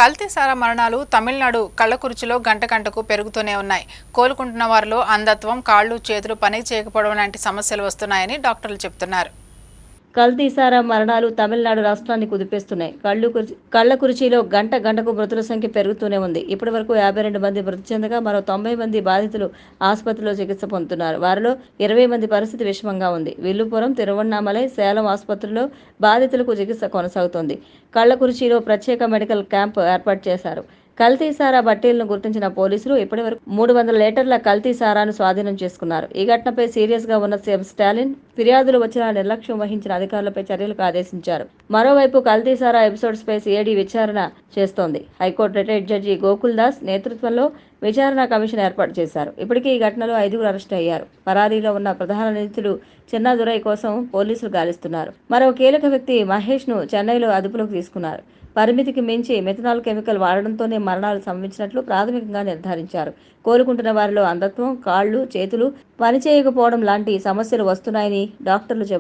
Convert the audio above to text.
కల్తీ సారా మరణాలు తమిళనాడు కళ్ళకుర్చిలో గంట గంటకు పెరుగుతూనే ఉన్నాయి. కోలుకుంటున్న వారిలో అంధత్వం, కాళ్ళు చేతులు పని చేయకపోవడం లాంటి సమస్యలు వస్తున్నాయని డాక్టర్లు చెబుతున్నారు. కల్తీ సారా మరణాలు తమిళనాడు రాష్ట్రాన్ని కుదిపేస్తున్నాయి. కళ్ళకురిచిలో గంట గంటకు మృతుల సంఖ్య పెరుగుతూనే ఉంది. ఇప్పటి వరకు 52 మంది మృతి చెందగా మరో 90 మంది బాధితులు ఆసుపత్రిలో చికిత్స పొందుతున్నారు. వారిలో 20 మంది పరిస్థితి విషమంగా ఉంది. విల్లుపురం, తిరువణ్ణామలై, సేలం ఆసుపత్రుల్లో బాధితులకు చికిత్స కొనసాగుతోంది. కళ్ళకురిచిలో ప్రత్యేక మెడికల్ క్యాంపు ఏర్పాటు చేశారు. కల్తీ సారా బట్టీలను గుర్తించిన పోలీసులు ఇప్పటివరకు 300 లీటర్ల కల్తీ సారాను స్వాధీనం చేసుకున్నారు. ఈ ఘటనపై సీరియస్గా ఉన్న సీఎం స్టాలిన్ ఫిర్యాదులు వచ్చిన నిర్లక్ష్యం వహించిన అధికారులపై చర్యలకు ఆదేశించారు. మరోవైపు కల్తీ సారా ఎపిసోడ్స్పై సిఐడి విచారణ చేస్తోంది. High court retired judge Gokul Das నేతృత్వంలో విచారణ కమిషన్ ఏర్పాటు చేశారు. ఇప్పటికే ఈ ఘటనలో 5గురు అరెస్టు అయ్యారు. పరారీలో ఉన్న ప్రధాన నిందితుడు చిన్నాదురై కోసం పోలీసులు గాలిస్తున్నారు. మరో కీలక వ్యక్తి మహేష్ను చెన్నైలో అదుపులోకి తీసుకున్నారు. పరిమితికి మించి మెథనాల్ కెమికల్ వాడడంతోనే మరణాలు సంభవించినట్లు ప్రాథమికంగా నిర్ధారించారు. కోలుకుంటున్న వారిలో అంధత్వం, కాళ్ళు చేతులు పనిచేయకపోవడం లాంటి సమస్యలు వస్తున్నాయని డాక్టర్లు చెబుతున్నారు.